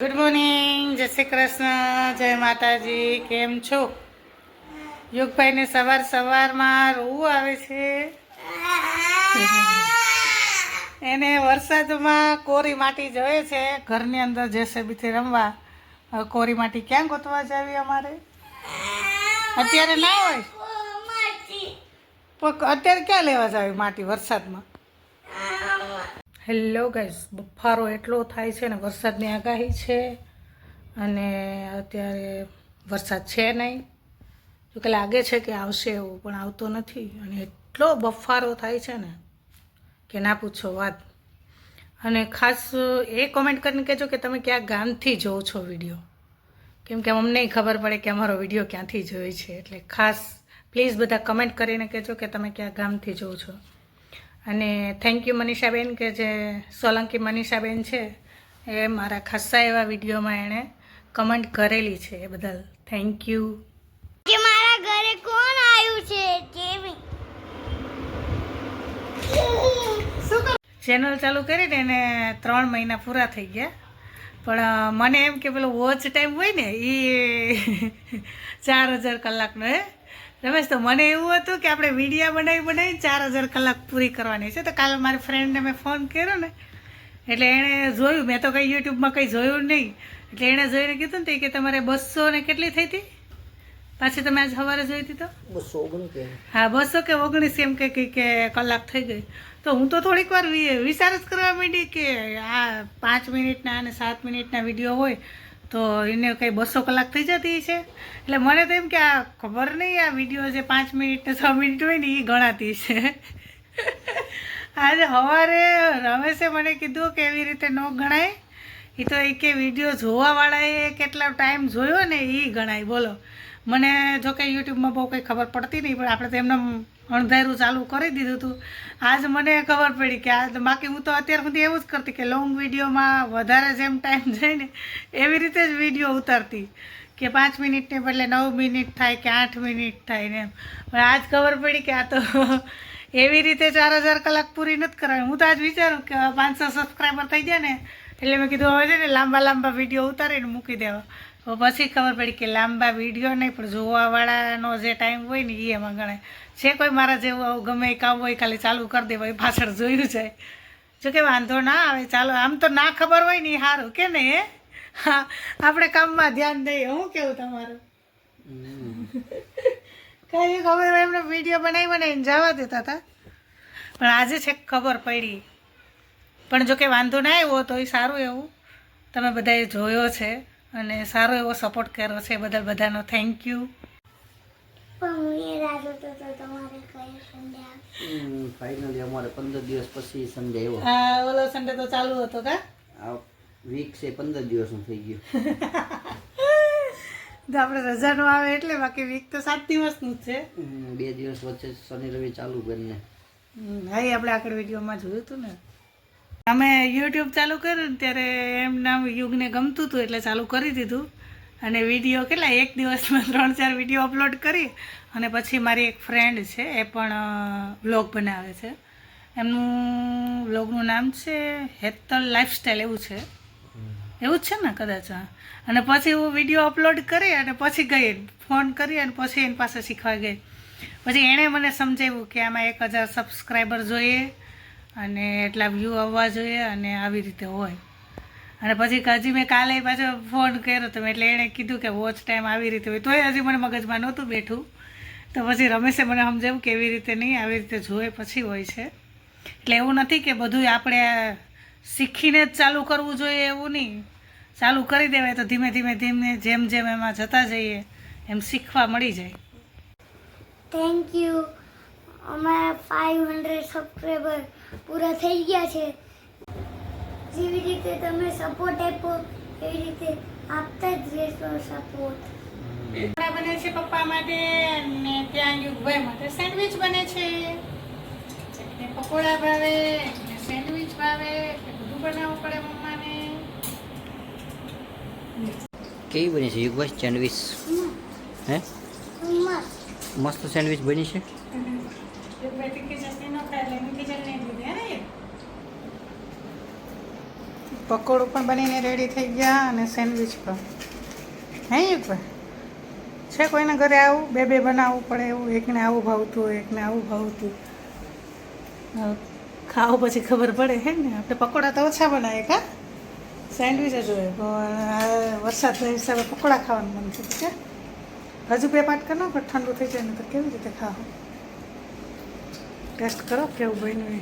Good morning, જય શ્રી કૃષ્ણ, જય માતાજી. કેમ છો? યુગભાઈને સવારમાં રોવું આવે છે. એને વરસાદમાં કોરી માટી જોઈએ છે. ઘરની અંદર જેસીબીથી રમવા. હવે કોરી માટી ક્યાં ગોતવા જાવી અમારે? અત્યારે ના હોય પણ અત્યારે ક્યાં લેવા જાવી માટી વરસાદમાં? હેલો ગાઈસ, બફારો એટલો થાય છે ને, વરસાદની આગાહી છે અને અત્યારે વરસાદ છે નહીં. જો કે લાગે છે કે આવશે એવું, પણ આવતો નથી. અને એટલો બફારો થાય છે ને કે ના પૂછો વાત. અને ખાસ એ કોમેન્ટ કરીને કહેજો કે તમે કયા ગામથી જોવો છો વિડીયો, કેમ કે અમને ખબર પડે કે અમારો વિડીયો ક્યાંથી જોઈ છે. એટલે ખાસ પ્લીઝ બધા કમેન્ટ કરીને કહેજો કે તમે કયા ગામથી જોવો છો. અને થેન્ક યુ મનીષાબેન, કે જે સોલંકી મનીષાબેન છે એ મારા ખાસા એવા વિડીયોમાં એણે કમેન્ટ કરેલી છે. એ બદલ થેન્ક યુ. કે મારા ઘરે કોણ આવ્યું છે? જેવી ચેનલ ચાલુ કરીને એને 3 મહિના પૂરા થઈ ગયા, પણ મને એમ કે પેલો વોચ ટાઈમ હોય ને એ 4000 કલાકનો. રમેશ, તો મને એવું હતું કે આપણે વિડીયો બનાવી 4000 કલાક પૂરી કરવાની છે. તો કાલે મારી ફ્રેન્ડને મેં ફોન કર્યો ને, એટલે એણે જોયું. મેં તો કંઈ યુટ્યુબમાં કંઈ જોયું નહીં, એટલે એણે જોઈને કીધું ને કે તમારે 200 ને કેટલી થઈ હતી પાછી? તમે આજ સવારે જોઈ હતી તો 219. હા, 200 કે 19 એમ કે કલાક થઈ ગઈ. તો હું તો થોડીક વાર વિચાર જ કરવા માંડી કે આ 5 મિનિટના અને 7 મિનિટના વિડીયો હોય તો એને કંઈ 200 કલાક થઈ જતી છે. એટલે મને તો એમ કે આ ખબર નહીં, આ વિડીયો જે 5 મિનિટ ને 6 મિનિટ હોય ને એ ગણાતી છે. આજે સવારે રમેશે મને કીધું કે એવી રીતે ન ગણાય, એ તો એ કે વિડીયો જોવાવાળાએ કેટલો ટાઈમ જોયો ને એ ગણાય. બોલો, મને જો કે યુટ્યુબમાં બહુ કંઈ ખબર પડતી નહીં, પણ આપણે તો એમને અણધાર્યું ચાલુ કરી દીધું હતું. આજ મને ખબર પડી કે આ બાકી હું તો અત્યાર સુધી એવું જ કરતી કે લોંગ વિડીયોમાં વધારે જેમ ટાઈમ જાય ને એવી રીતે જ વિડીયો ઉતારતી કે 5 મિનિટને બદલે 9 મિનિટ થાય કે 8 મિનિટ થાય ને એમ. પણ આજ ખબર પડી કે આ તો એવી રીતે 4000 કલાક પૂરી નથી કરવાની. હું તો આજ વિચારું કે 500 સબસ્ક્રાઈબર થઈ જાય ને એટલે મેં કીધું હવે છે ને લાંબા વિડીયો ઉતારીને મૂકી દેવા. તો પછી ખબર પડી કે લાંબા વિડીયો નહીં, પણ જોવાવાળાનો જે ટાઈમ હોય ને એ એમાં ગણાય છે. કોઈ મારા જેવું આવું ગમે એ કામ હોય ખાલી ચાલુ કરી દેવાય, પાછળ જોયું જાય. જો કે વાંધો ના આવે, ચાલો. આમ તો ના ખબર હોય ને એ સારું કે ને. હા, આપણે કામમાં ધ્યાન દઈએ. હું કેવું તમારું? કઈ ખબર હોય એમને વિડીયો બનાવીને જવા દેતા હતા, પણ આજે છે ખબર પડી. પણ જો કે વાંધો ના આવ્યો તો એ સારું. એવું તમે બધાએ જોયો છે અને સારો એવો સપોર્ટ કર્યો છે, બદલ બધાનો થેન્ક યુ. ફાઇનલી અમારે 15 દિવસ પછી સન્ડે આવ્યો. હા, ઓલો સન્ડે તો ચાલુ હતો કા? આ વીક છે 15 દિવસનું થઈ ગયું. તો આપણે રજાનો આવે એટલે, બાકી વીક તો 7 દિવસનું જ છે. 2 દિવસ વચ્ચે શનિ રવિ ચાલુ કરીને. હા, એ આપણે આગળ વિડીયોમાં જોયું હતું ને. અમે યુટ્યુબ ચાલુ કર્યું ને ત્યારે એમના યુગને ગમતું હતું એટલે ચાલુ કરી દીધું. અને વિડીયો કેટલા એક દિવસમાં 3-4 વિડીયો અપલોડ કરી. અને પછી મારી એક ફ્રેન્ડ છે, એ પણ વ્લોગ બનાવે છે. એમનું વ્લોગનું નામ છે હેતલ લાઈફસ્ટાઈલ, એવું છે. એવું જ છે ને કદાચ. અને પછી હું વિડીયો અપલોડ કરી અને પછી ગઈ ફોન કરી અને પછી એની પાસે શીખવા ગઈ. પછી એણે મને સમજાવ્યું કે આમાં 1000 સબસ્ક્રાઈબર જોઈએ અને એટલા વ્યૂ આવવા જોઈએ અને આવી રીતે હોય. અને પછી હજી મેં કાલે પાછો ફોન કર્યો હતો એટલે એણે કીધું કે વોચ ટાઈમ આવી રીતે હોય. તોય હજી મને મગજમાં નહોતું બેઠું. તો પછી રમેશે મને સમજાવ્યું કે એવી રીતે નહીં, આવી રીતે જોઈએ પછી હોય છે. એટલે એવું નથી કે બધું આપણે શીખીને જ ચાલુ કરવું જોઈએ, એવું નહીં. ચાલુ કરી દેવાય તો ધીમે ધીમે જેમ એમાં જતા જઈએ એમ શીખવા મળી જાય. Thank you. અમારા 500 સબસ્ક્રાઈબર પૂરા થઈ ગયા છે. જેવી રીતે તમે સપોર્ટ આપો એવી રીતે આપતા જ રહેશો સપોર્ટ. પકોડા બને છે પપ્પા માટે અને ત્યાં યુગભાઈ માટે સેન્ડવિચ બને છે. એટલે પકોડા ભાવે અને સેન્ડવિચ ભાવે, બધું બનાવવું પડે મમ્માને. કેવી બની છે યુગભાઈ સેન્ડવિચ? હે, મસ્ત સેન્ડવિચ બની છે. યુગભાઈ તીખી ચટણી ન ખાય એટલે મીઠી ચટણી દીધી હે ને. પકોડું પણ બનીને રેડી થઈ ગયા અને સેન્ડવિચ પણ. હે યુગભાઈ છે કોઈના ઘરે આવું બે બે બનાવવું પડે એવું, એકને આવું ભાવતું હોય એકને આવું ભાવતું. ખાવું પછી ખબર પડે હે ને. આપણે પકોડા તો ઓછા બનાવીએ કા, સેન્ડવિચ જ હોય, પણ વરસાદના હિસાબે પકોડા ખાવાનું મન થયું છે. હજુ બે પાટ કરો પણ ઠંડુ થઈ જાય ને તો કેવી રીતે ખાવું. ટેસ્ટ કરો કેવું બન્યું એ.